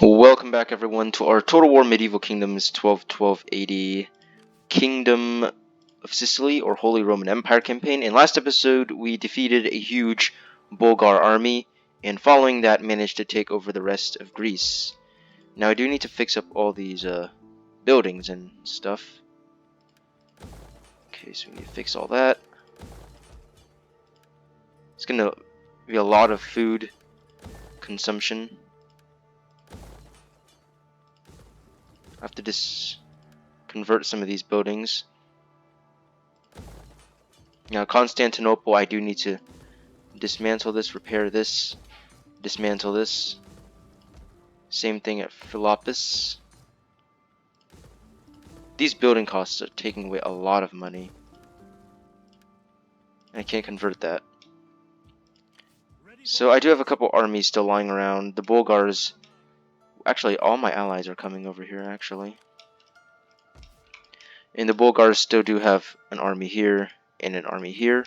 Welcome back, everyone, to our Total War Medieval Kingdoms 12-12-80 Kingdom of Sicily or Holy Roman Empire campaign. In last episode, we defeated a huge Bulgar army, and following that, managed to take over the rest of Greece. Now, I do need to fix up all these buildings and stuff. Okay, so we need to fix all that. It's gonna be a lot of food consumption. I have to convert some of these buildings. Now, Constantinople, I do need to dismantle this, repair this, dismantle this. Same thing at Philopus. These building costs are taking away a lot of money. I can't convert that. So I do have a couple armies still lying around. The Bulgars, actually all my allies are coming over here actually. And the Bulgars still do have an army here and an army here,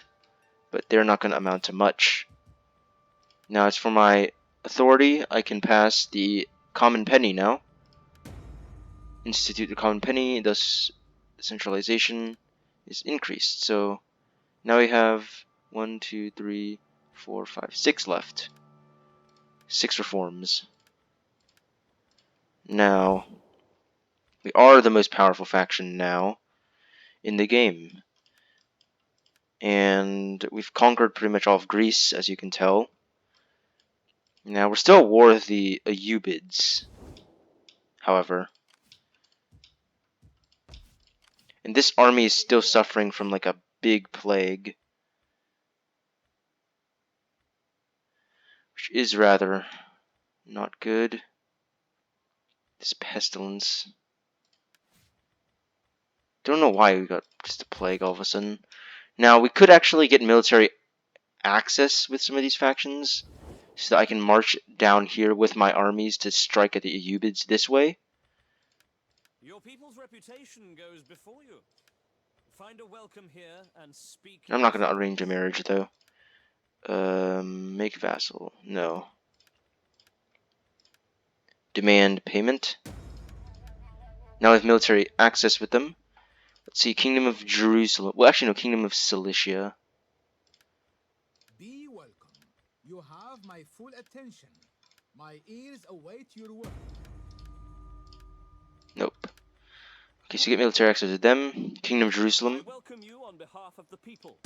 but they're not going to amount to much. Now as for my authority, I can pass the common penny now. Institute the common penny, thus centralization is increased. So now we have 1, 2, 3, 4, 5, 6 left. 6 reforms. Now, we are the most powerful faction now in the game. And we've conquered pretty much all of Greece, as you can tell. Now, we're still at war with the Ayyubids, however. And this army is still suffering from like a big plague, which is rather not good. This pestilence. Don't know why we got just a plague all of a sudden. Now, we could actually get military access with some of these factions, so that I can march down here with my armies to strike at the Ayyubids this way. Your people's reputation goes before you. Find a welcome here and speak. I'm not going to arrange a marriage, though. Make vassal. No. Demand payment. Now I have military access with them. Let's see, Kingdom of Jerusalem. Well, actually, no, Kingdom of Cilicia. Be welcome. You have my full attention. My ears await your word. Nope. Okay, so get military access with them. Kingdom of Jerusalem. I welcome you on behalf of the people.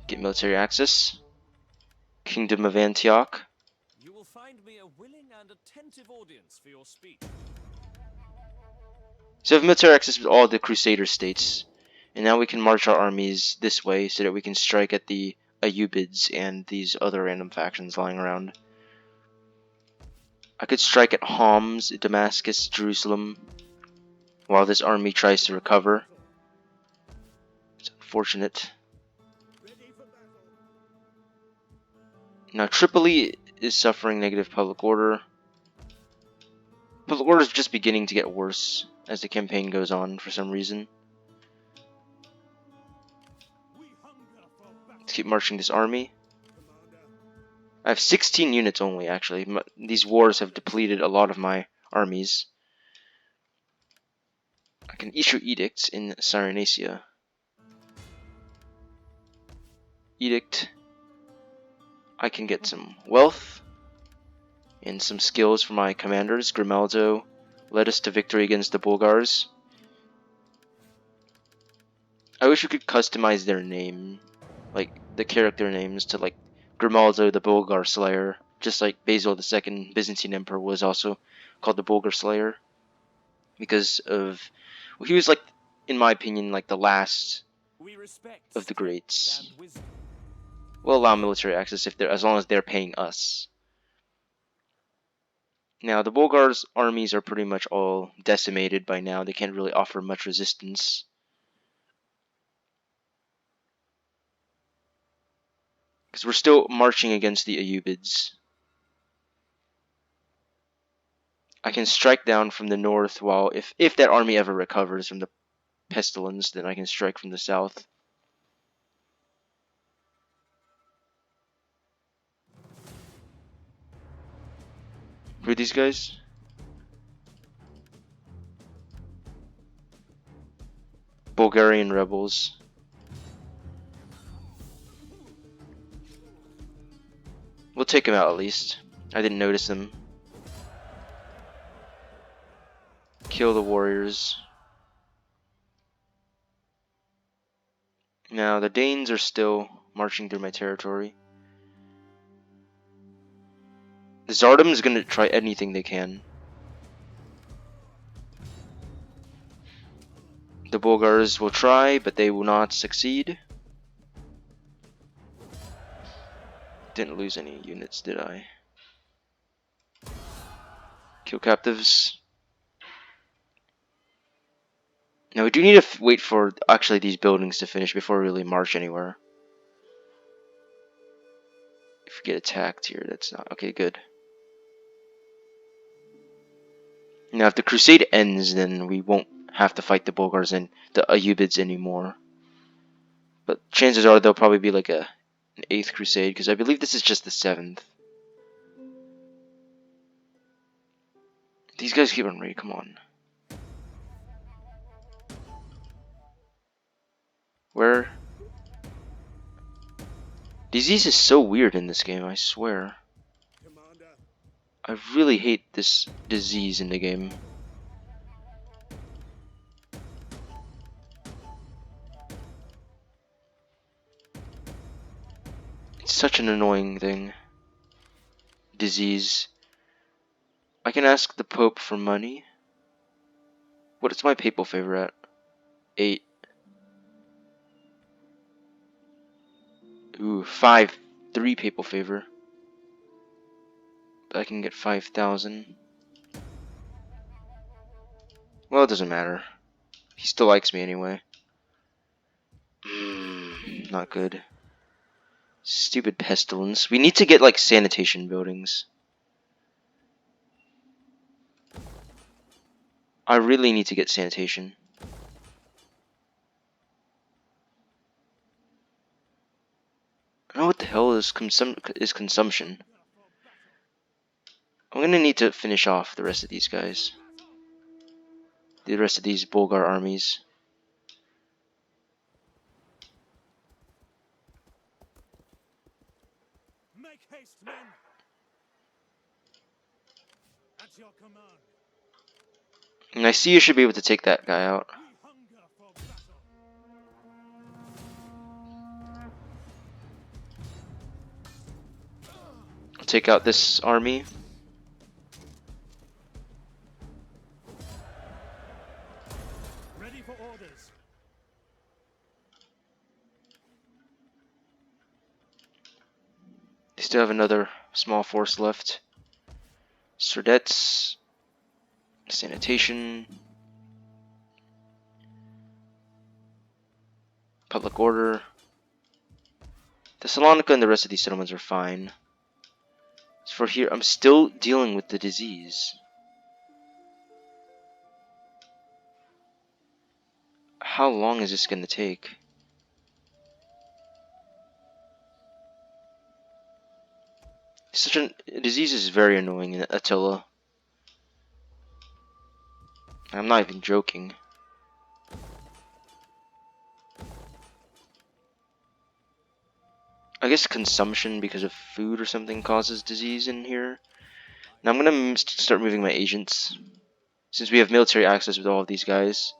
Get military access. Kingdom of Antioch. You will find me a willing and attentive audience for your speech. So we have military access with all the Crusader states. And now we can march our armies this way so that we can strike at the Ayyubids and these other random factions lying around. I could strike at Homs, Damascus, Jerusalem, while this army tries to recover. It's unfortunate. Now Tripoli is suffering negative public order. Public order is just beginning to get worse as the campaign goes on for some reason. Let's keep marching this army. I have 16 units only, actually. These wars have depleted a lot of my armies. I can issue edicts in Cyrenaica. Edict. I can get some wealth and some skills for my commanders. Grimaldo led us to victory against the Bulgars. I wish we could customize their name, like the character names, to like Grimaldo the Bulgar Slayer, just like Basil II, Byzantine Emperor, was also called the Bulgar Slayer, because of, well, he was like, in my opinion, like the last of the greats. We'll allow military access if they're, as long as they're paying us. Now the Bulgars' armies are pretty much all decimated by now. They can't really offer much resistance. Because we're still marching against the Ayyubids. I can strike down from the north, while if that army ever recovers from the pestilence, then I can strike from the south. Who are these guys? Bulgarian rebels. We'll take them out at least. I didn't notice them. Kill the warriors. Now, the Danes are still marching through my territory. The Tsardom is going to try anything they can. The Bulgars will try, but they will not succeed. Didn't lose any units, did I? Kill captives. Now we do need to wait for actually these buildings to finish before we really march anywhere. If we get attacked here, that's not... Okay, good. Now if the crusade ends, then we won't have to fight the Bulgars and the Ayyubids anymore. But chances are there'll probably be like an 8th crusade, because I believe this is just the 7th. These guys keep on ready, come on. Where? Disease is so weird in this game, I swear. I really hate this disease in the game. It's such an annoying thing. Disease. I can ask the Pope for money. What is my papal favor at? 8. Ooh, 5. 3 papal favor. I can get 5,000. Well, it doesn't matter. He still likes me anyway. Not good. Stupid pestilence. We need to get like sanitation buildings. I really need to get sanitation. I don't know what the hell is consumption. I'm gonna need to finish off the rest of these guys. The rest of these Bulgar armies. Make haste, men. At your command. And I see you should be able to take that guy out. We hunger for battle. I'll take out this army. Ready for orders. They still have another small force left. Surdets. Sanitation. Public order. Thessalonica and the rest of these settlements are fine. As for here, I'm still dealing with the disease. How long is this going to take? Such a disease is very annoying in Attila. I'm not even joking. I guess consumption because of food or something causes disease in here. Now I'm gonna start moving my agents. Since we have military access with all of these guys,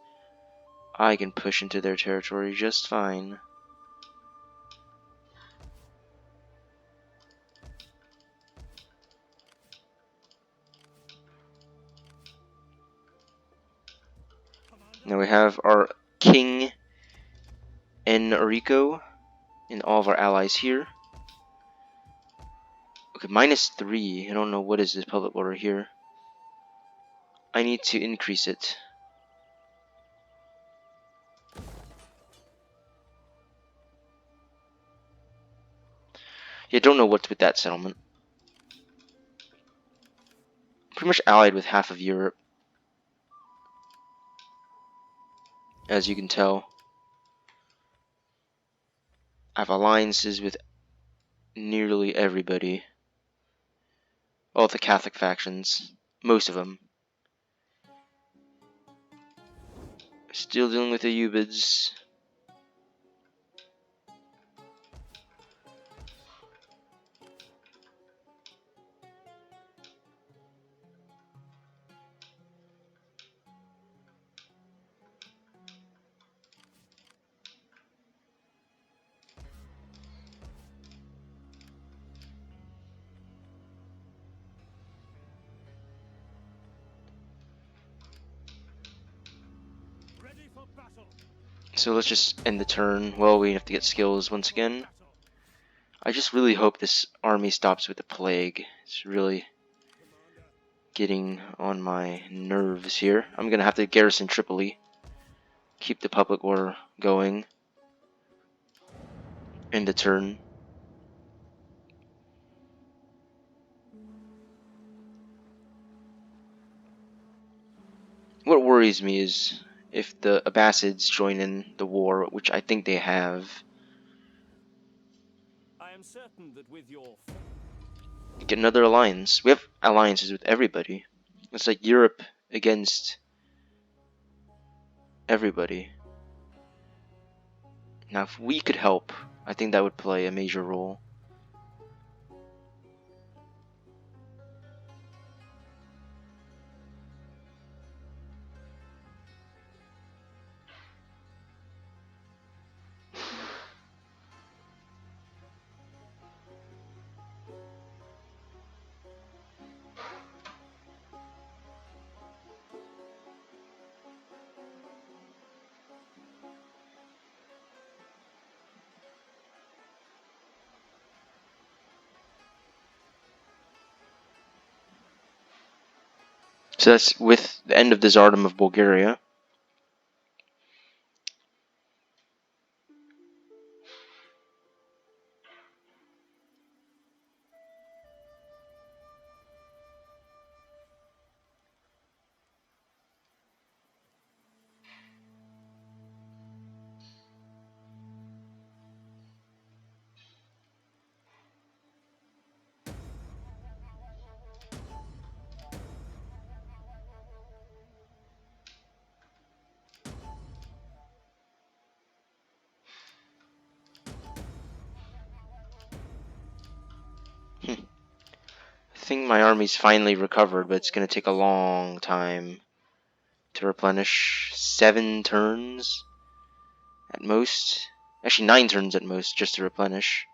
I can push into their territory just fine. Now we have our King Enrico and all of our allies here. Okay, -3. I don't know what is this public order here. I need to increase it. Yeah, don't know what's with that settlement. Pretty much allied with half of Europe, as you can tell. I have alliances with nearly everybody. All the Catholic factions. Most of them. Still dealing with the Ubids. Ready for battle. So let's just end the turn. Well, we have to get skills once again. I just really hope this army stops with the plague. It's really getting on my nerves here. I'm gonna have to garrison Tripoli. Keep the public order going. End the turn. What worries me is if the Abbasids join in the war, which I think they have. I am certain that with your Get another alliance. We have alliances with everybody. It's like Europe against everybody. Now, if we could help, I think that would play a major role. So that's with the end of the Tsardom of Bulgaria. I think my army's finally recovered, but it's going to take a long time to replenish. 7 turns at most. Actually, 9 turns at most just to replenish.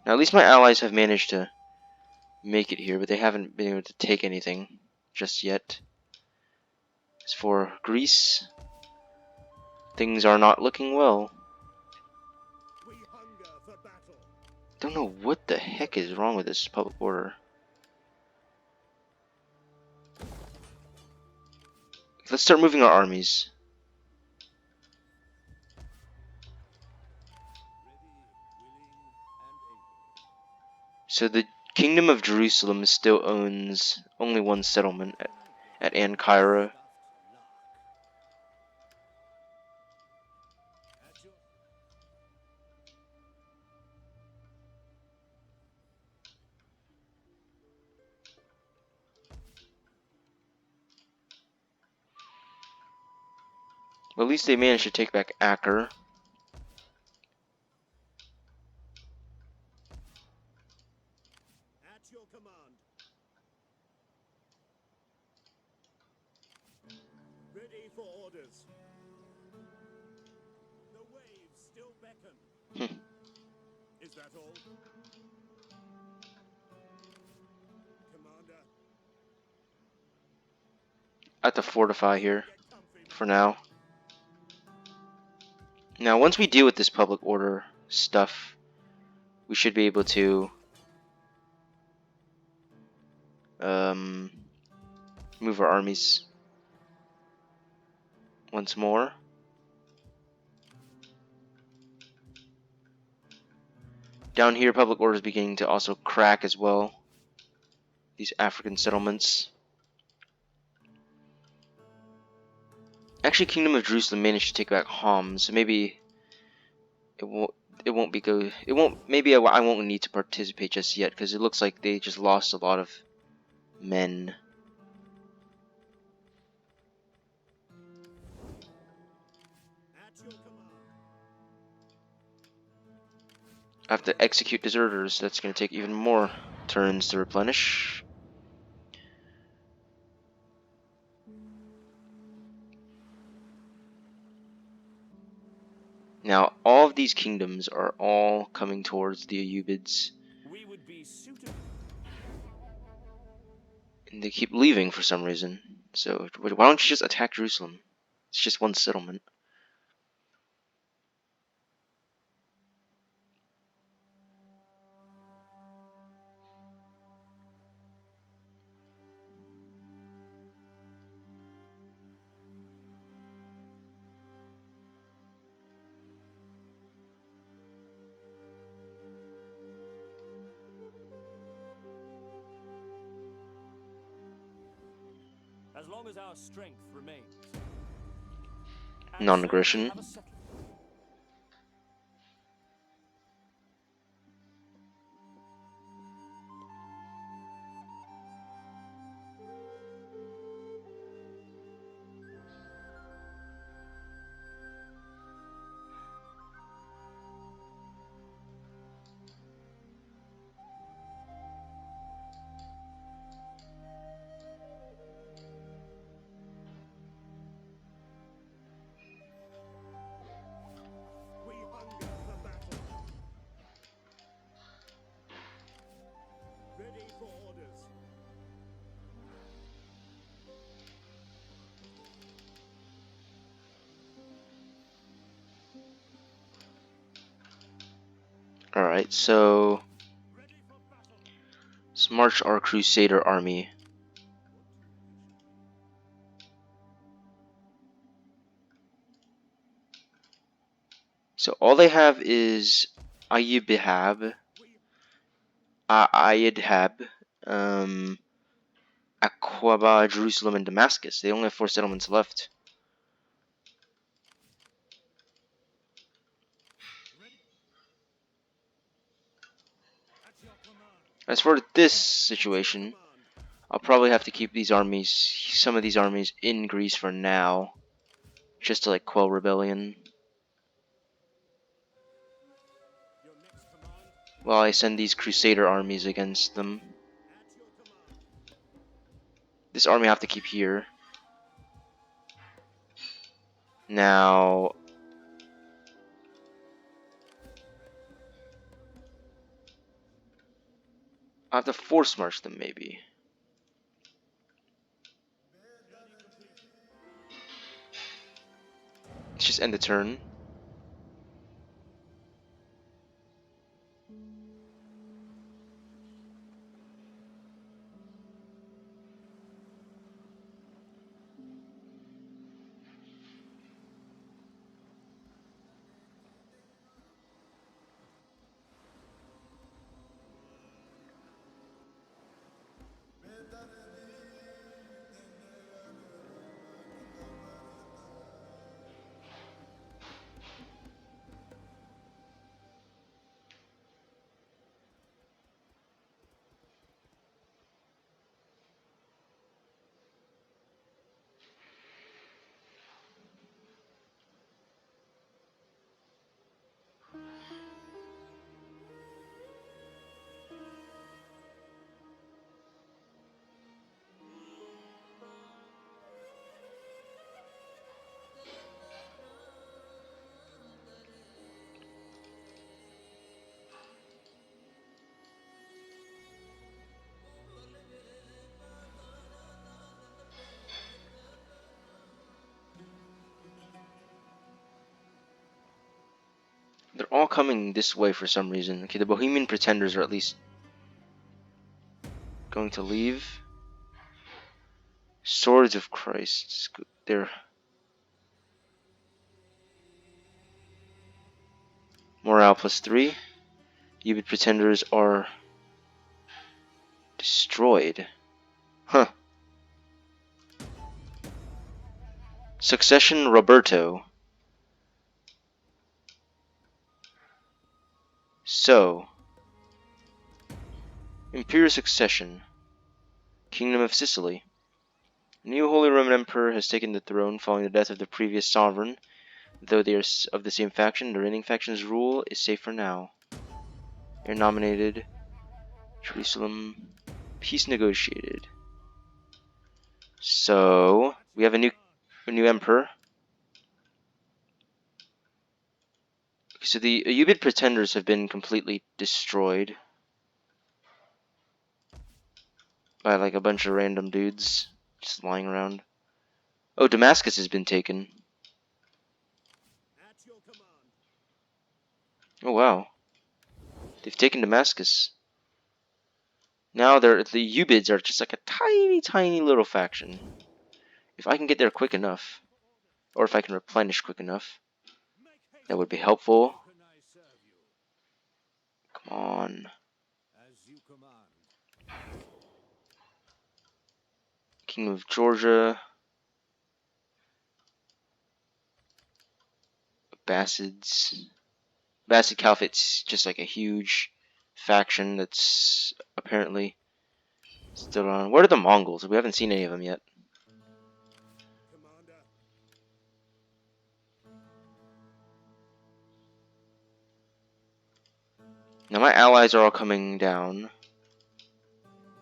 Now, at least my allies have managed to make it here, but they haven't been able to take anything just yet. As for Greece, things are not looking well. we hunger for battle. Don't know what the heck is wrong with this public order. Let's start moving our armies. So the Kingdom of Jerusalem still owns only one settlement at Ankara. Well, at least they managed to take back Acre. At your command. Ready for orders. The waves still beckon. Is that all? Commander. I have to fortify here for now. Now, once we deal with this public order stuff, we should be able to move our armies once more. Down here, public order is beginning to also crack as well. These African settlements. Actually, Kingdom of Jerusalem managed to take back Homs, so maybe it won't be go. It won't. Maybe I won't need to participate just yet because it looks like they just lost a lot of men. I have to execute deserters. That's going to take even more turns to replenish. Now, all of these kingdoms are all coming towards the Ayyubids. We would be suitable. And they keep leaving for some reason. So, why don't you just attack Jerusalem? It's just one settlement. As long as our strength remains. Non-aggression. Alright, so let's march our Crusader army. So all they have is Ayyubihab, Ayadhab, Aqaba, Jerusalem, and Damascus. They only have 4 settlements left. As for this situation, I'll probably have to keep these armies, some of these armies, in Greece for now, just to like quell rebellion. While I send these Crusader armies against them. This army I have to keep here. Now, I have to force march them maybe. Let's just end the turn. They're all coming this way for some reason. Okay, the Bohemian Pretenders are at least going to leave. Swords of Christ. They're morale +3. Ubid Pretenders are destroyed. Huh. Succession Roberto. So, Imperial Succession. Kingdom of Sicily. A new Holy Roman Emperor has taken the throne following the death of the previous sovereign. Though they are of the same faction, the reigning faction's rule is safe for now. You're nominated. Jerusalem. Peace negotiated. So we have a new emperor. So the Ayyubid pretenders have been completely destroyed by like a bunch of random dudes just lying around. Oh, Damascus has been taken. At your command. Oh wow, they've taken Damascus. Now the Ayyubids are just like a tiny little faction. If I can get there quick enough, or if I can replenish quick enough, Make haste. that would be helpful. How can I serve you? Come on. As you command. King of Georgia. Bassids. Bassid Caliphate's just like a huge faction that's apparently still on. What are the Mongols? We haven't seen any of them yet. Commander. Now my allies are all coming down.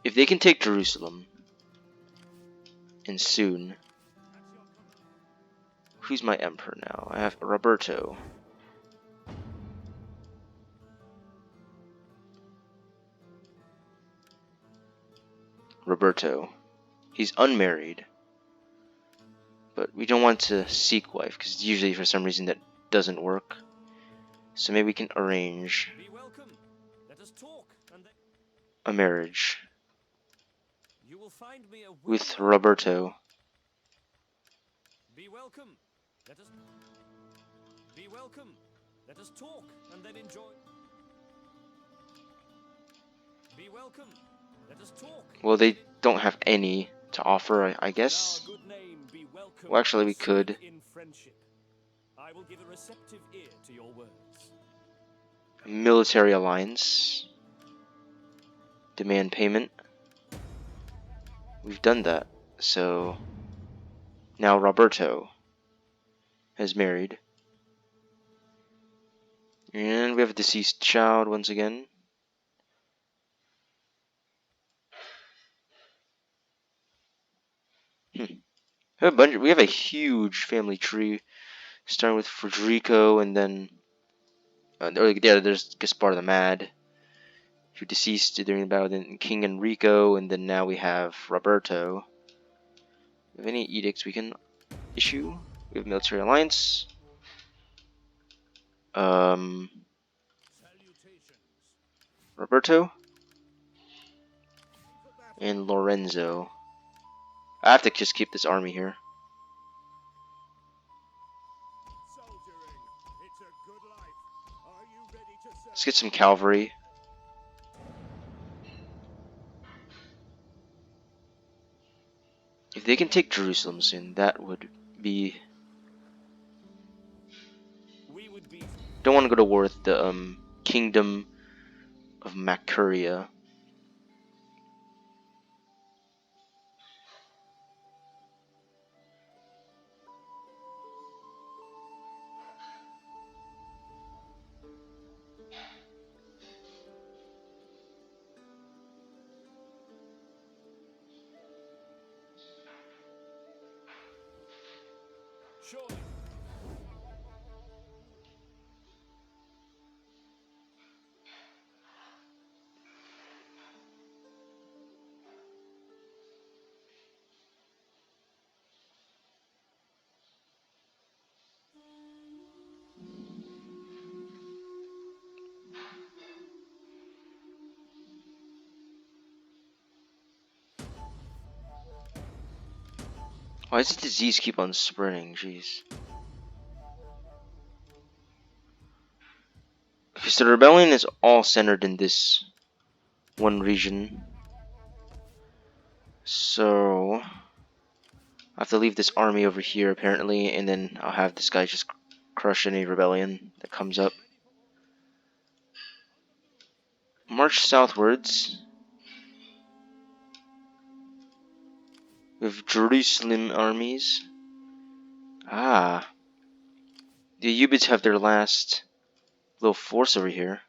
If they can take Jerusalem, and soon, who's my emperor now? I have Roberto. Roberto. He's unmarried. But we don't want to seek wife, because usually for some reason that doesn't work. So maybe we can arrange Be welcome. Let us talk, and then a marriage you will find me a with willing- Roberto. Be welcome. Let us be welcome. Let us talk and then enjoy. Be welcome. Let us talk. Well, they don't have any to offer, I guess. Our good name be welcome. Well, actually, we and could. speak in friendship. I will give a receptive ear to your words. Military alliance. Demand payment. We've done that. So now Roberto has married. And we have a deceased child once again. We have a huge family tree, starting with Federico, and then there's Gaspar the Mad, who deceased during the battle. Then King Enrico, and then now we have Roberto. Do we have any edicts we can issue? We have military alliance. Salutations. Roberto and Lorenzo. I have to just keep this army here. Soldiering. It's a good life. Are you ready to serve? Let's get some cavalry. If they can take Jerusalem soon, that would be. We would be Don't want to go to war with the kingdom of Macuria. surely. Why does the disease keep on spreading? Jeez. Because the rebellion is all centered in this one region. So I have to leave this army over here apparently, and then I'll have this guy just crush any rebellion that comes up. March southwards with Jerusalem armies. Ah, the Ayyubids have their last little force over here.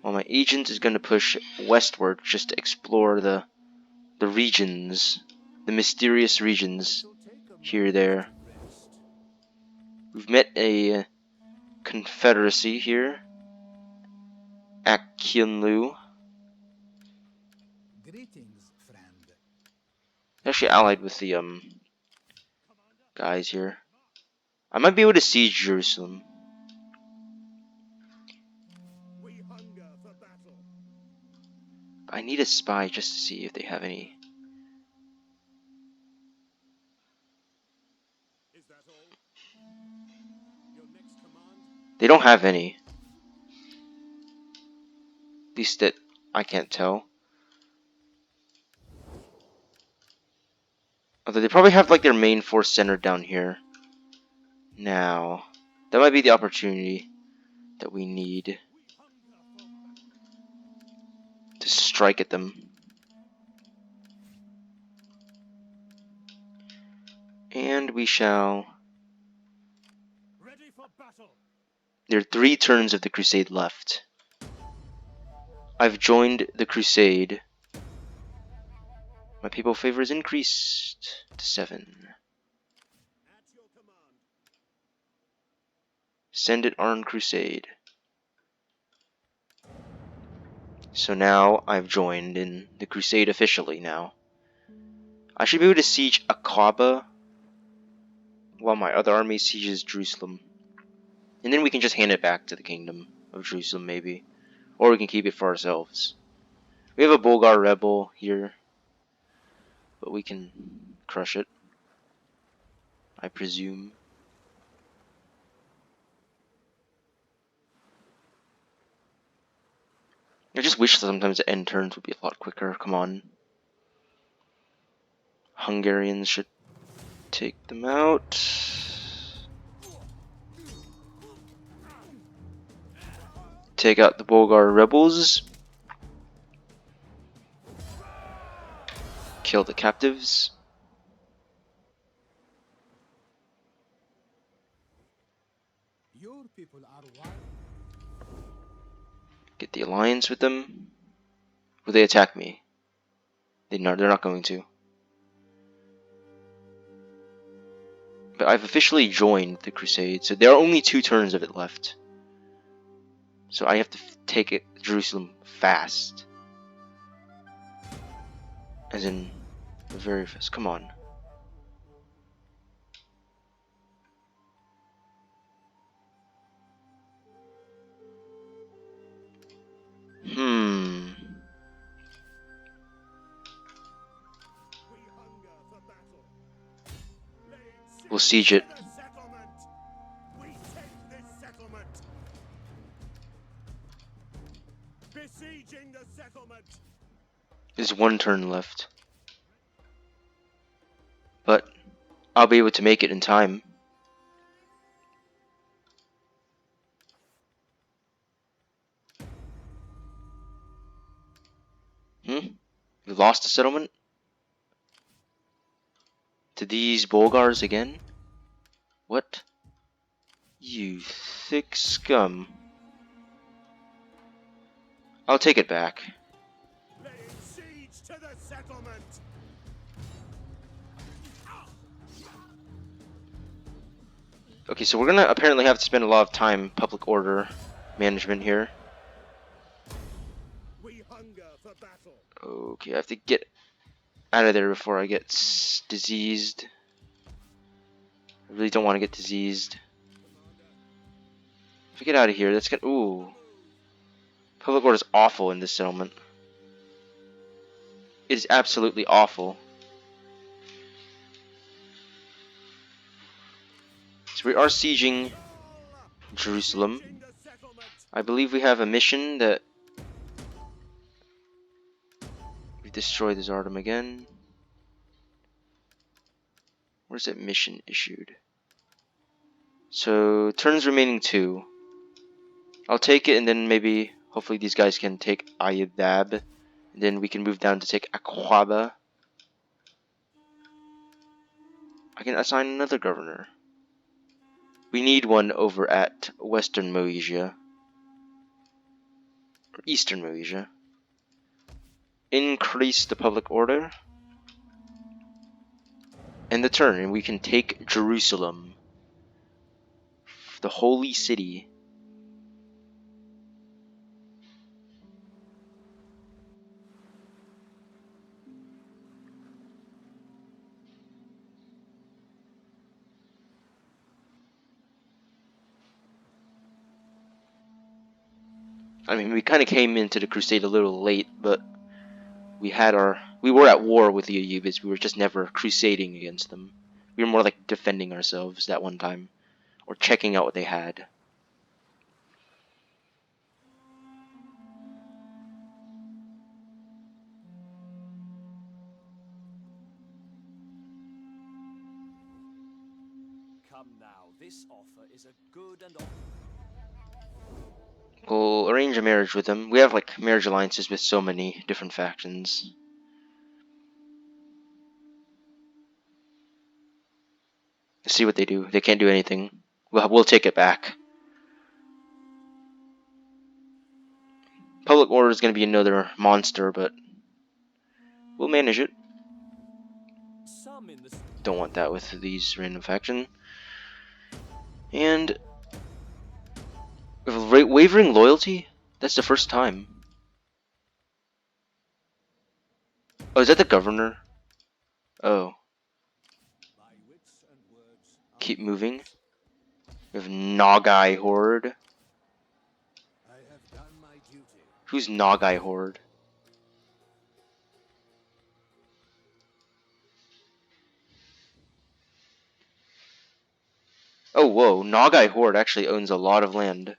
While my agent is going to push westward just to explore the regions, the mysterious regions here, there. We've met a confederacy here, Akyunlu. Greetings, friend. Actually allied with the guys here. I might be able to siege Jerusalem. But I need a spy just to see if they have any. They don't have any. At least that I can't tell. Although they probably have like their main force centered down here. Now, that might be the opportunity that we need to strike at them. And we shall. There are 3 turns of the crusade left. I've joined the crusade. My papal favor is increased to 7. Send it on crusade. So now I've joined in the crusade officially now. I should be able to siege Aqaba while my other army sieges Jerusalem. And then we can just hand it back to the kingdom of Jerusalem maybe. Or we can keep it for ourselves. We have a Bulgar rebel here. But we can crush it, I presume. I just wish sometimes the end turns would be a lot quicker. Come on. Hungarians should take them out. Take out the Bulgar rebels. Kill the captives. Your people are wild. Get the alliance with them. Will they attack me? They're not going to. But I've officially joined the crusade, so there are only 2 turns of it left. So I have to take it, Jerusalem fast. As in, very fast. Come on. We'll siege it. There's 1 turn left. But I'll be able to make it in time. We lost the settlement? To these Bulgars again? What? You thick scum. I'll take it back. Okay, so we're gonna apparently have to spend a lot of time public order management here. Okay, I have to get out of there before I get diseased. I really don't want to get diseased. If I get out of here, that's gonna... Ooh. Public order is awful in this settlement. It is absolutely awful. So we are sieging Jerusalem. I believe we have a mission that... We destroy the Tsardom again. Where's that mission issued? So, turns remaining 2. I'll take it, and then maybe, hopefully these guys can take Ayadab. And then we can move down to take Aqaba. I can assign another governor. We need one over at Western Moesia. Eastern Moesia. Increase the public order. And the turn, and we can take Jerusalem. The holy city. I mean, we kind of came into the crusade a little late, but we were at war with the Ayyubids. We were just never crusading against them. We were more like defending ourselves that one time, or checking out what they had. Come now, this offer is a good and We'll arrange a marriage with them. We have like marriage alliances with so many different factions. See what they do. They can't do anything. We'll take it back. Public order is going to be another monster, but we'll manage it. some in the Don't want that with these random faction. And wavering loyalty? That's the first time. Oh, is that the governor? Oh. my wits and words are Keep moving. We have Nagai Horde. I have done my duty. Who's Nagai Horde? Oh, whoa. Nagai Horde actually owns a lot of land.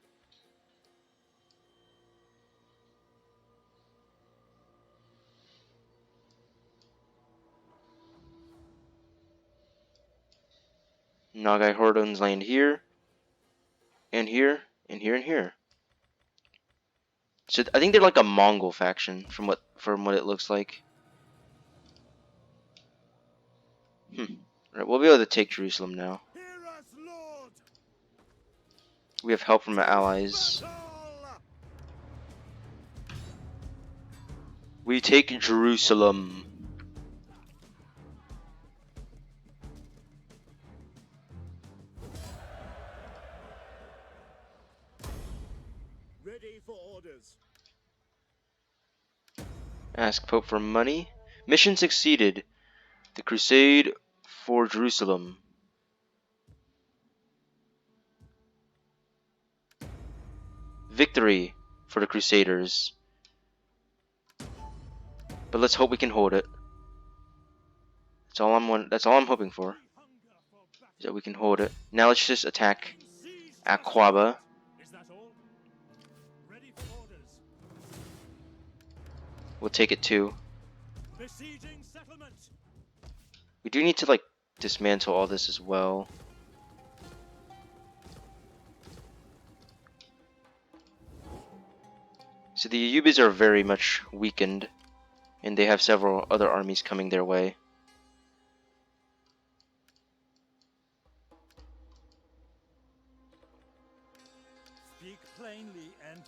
Nagai Horde owns land here, and here, and here, and here. So I think they're like a Mongol faction from what it looks like. Right, we'll be able to take Jerusalem now. Hear us, Lord! We have help from our allies. We take Jerusalem. Ready for orders. Ask Pope for money. Mission succeeded. The Crusade for Jerusalem. Victory for the Crusaders. But let's hope we can hold it. That's all I'm hoping for. Is that we can hold it. Now let's just attack Aquaba. Is that all? Ready for orders. We'll take it too. Besieging settlement. We do need to like dismantle all this as well. So the Ayyubids are very much weakened, and they have several other armies coming their way. Speak plainly and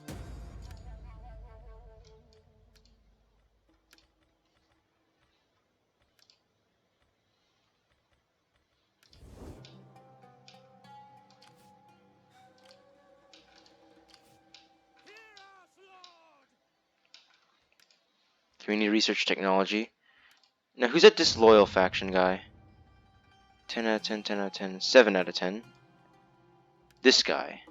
Community research technology. Now who's that disloyal faction guy? 10 out of 10, 10 out of 10, 7 out of 10. This guy.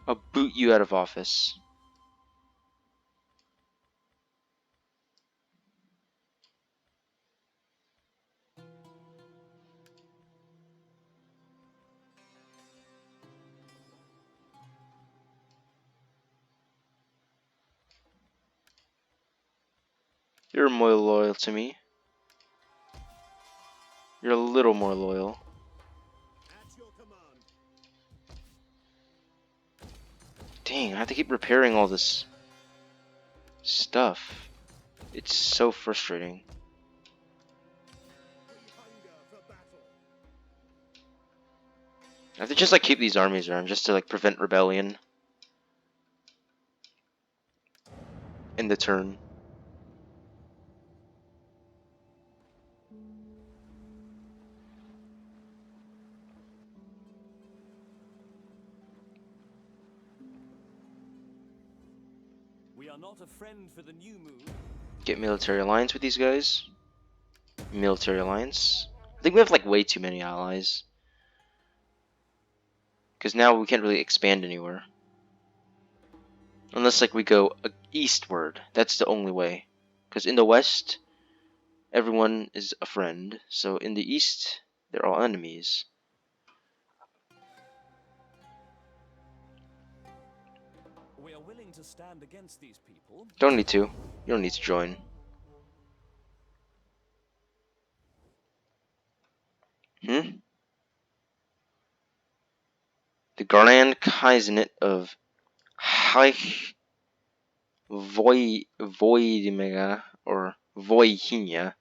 I'll boot you out of office. You're more loyal to me. You're a little more loyal. at your command. Dang, I have to keep repairing all this stuff. It's so frustrating. We hunger for battle. I have to just like keep these armies around just to like prevent rebellion in the turn. We are not a friend for the new moon. Get military alliance with these guys. Military alliance. I think we have like way too many allies. Because now we can't really expand anywhere. Unless like we go eastward. That's the only way. Because in the west, everyone is a friend. So in the east, they're all enemies. We are willing to stand against these people. Don't need to. You don't need to join. The Grand Kaiserate of Reich Voidemega or Voihinia.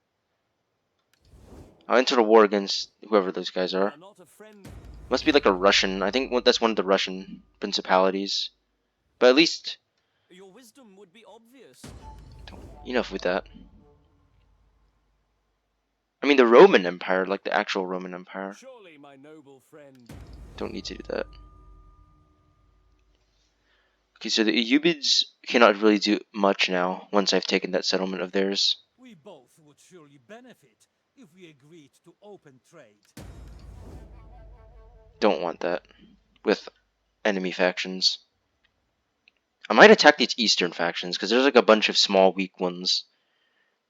I'll enter a war against whoever those guys We are. are not a friend. Must be like a Russian. I think that's one of the Russian principalities. But at least Your wisdom would be obvious. enough with that. I mean the Roman Empire, like the actual Roman Empire. Surely, my noble friend. Don't need to do that. Okay, so the Ayyubids cannot really do much now once I've taken that settlement of theirs. We both would surely benefit if we agreed to open trade. Don't want that with enemy factions. I might attack these eastern factions because there's like a bunch of small weak ones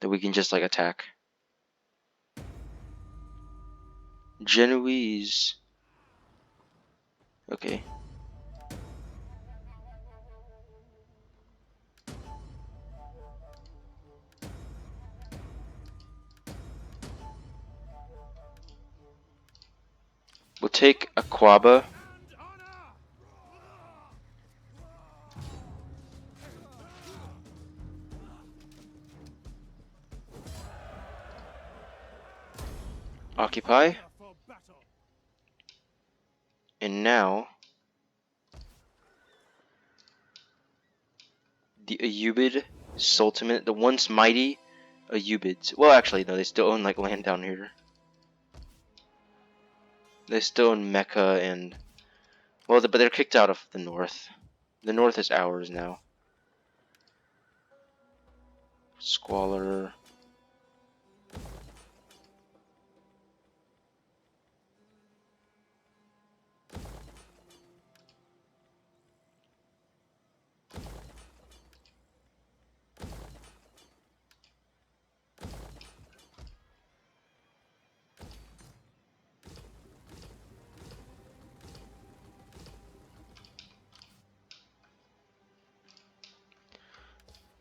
that we can just like attack. Genoese. Okay. We'll take Aquaba. Occupy. And now the Ayyubid Sultanate, the once mighty Ayyubids. Well, actually, no, they still own like land down here. They still own Mecca and well, but they're kicked out of the north. The north is ours now. Squalor.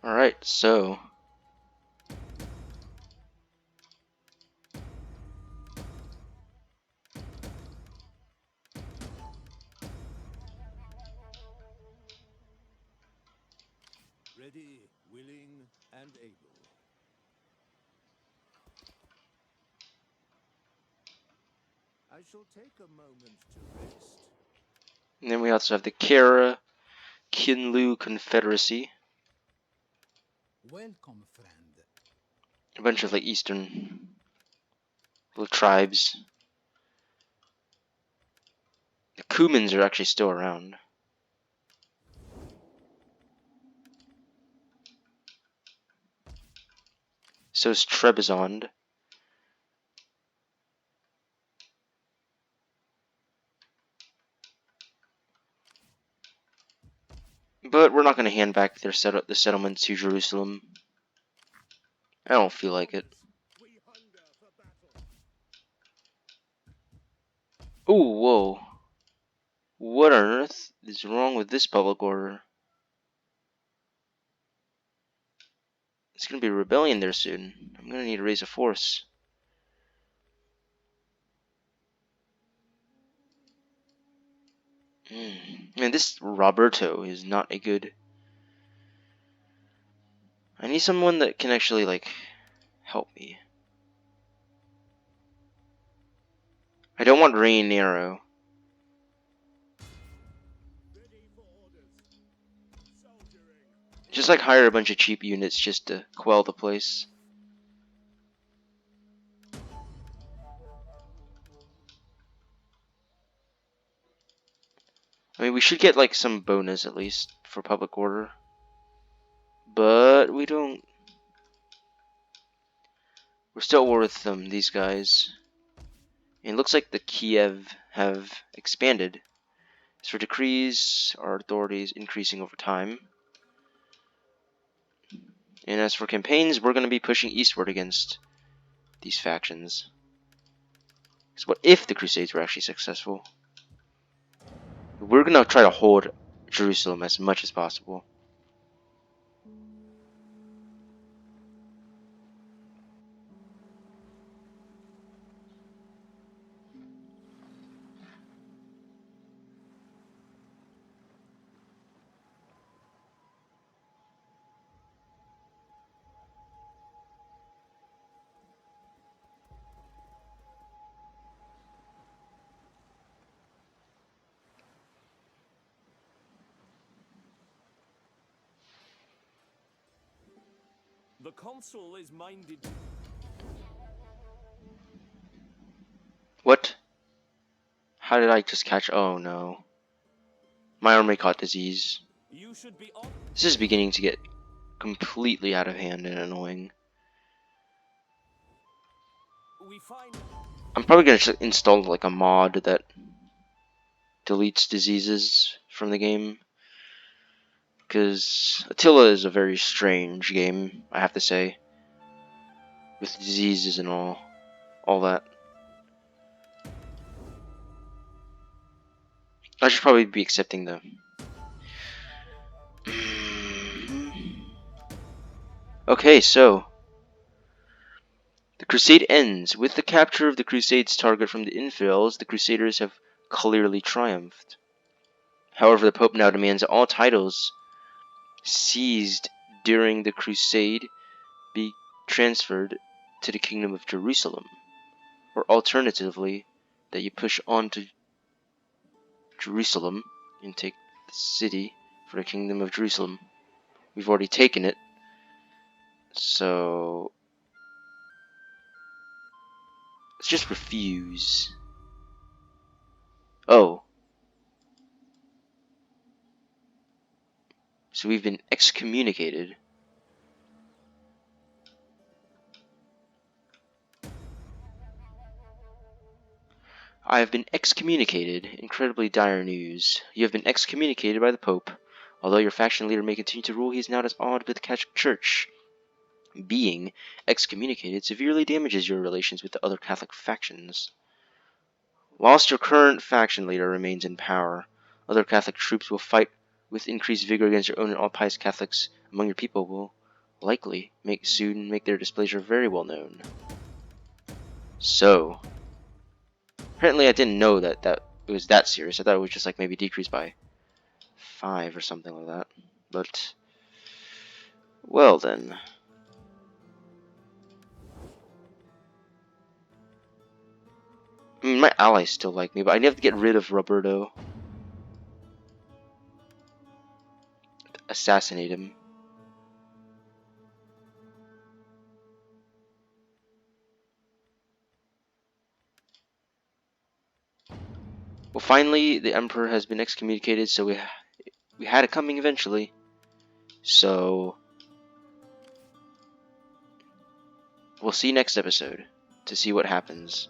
Alright, so Ready, willing, and able. I shall take a moment to rest. and then we also have the Kara Kinlu Confederacy. Welcome, friend. A bunch of like eastern little tribes. The Cumans are actually still around. So is Trebizond. But we're not going to hand back the settlement to Jerusalem. I don't feel like it. We hunger for battle. Ooh, whoa. What on earth is wrong with this public order? It's going to be a rebellion there soon. I'm going to need to raise a force. Man, this Roberto is not a good... I need someone that can actually, like, help me. I don't want Rainero. Just like hire a bunch of cheap units just to quell the place. I mean, we should get like some bonus at least for public order. But we don't. We're still at war with these guys. And it looks like the Kiev have expanded. As for decrees, our authority is increasing over time. And as for campaigns, we're going to be pushing eastward against these factions. So what if the Crusades were actually successful? We're going to try to hold Jerusalem as much as possible. The consul is minded. What? How did I just catch? Oh no. My army caught disease. You should be on. This is beginning to get completely out of hand and annoying. We find. I'm probably going to install like a mod that deletes diseases from the game. Because Attila is a very strange game, I have to say. With diseases and all that. I should probably be accepting them. Okay, so the crusade ends. With the capture of the crusade's target from the infidels, the crusaders have clearly triumphed. However, the Pope now demands that all titles seized during the crusade be transferred to the Kingdom of Jerusalem, or alternatively, that you push on to Jerusalem and take the city for the Kingdom of Jerusalem. We've already taken it, so let's just refuse. Oh. So we've been excommunicated. I have been excommunicated. Incredibly dire news. You have been excommunicated by the Pope. Although your faction leader may continue to rule, he is now at odds with the Catholic Church. Being excommunicated severely damages your relations with the other Catholic factions. Whilst your current faction leader remains in power, other Catholic troops will fight with increased vigor against your own, and all pious Catholics among your people will likely soon make their displeasure very well known. So, apparently I didn't know that it was that serious. I thought it was just like maybe decreased by 5 or something like that. But, well then. I mean, my allies still like me, but I have to get rid of Roberto. Assassinate him. Well, finally, the Emperor has been excommunicated, so we had it coming eventually. So, we'll see next episode to see what happens.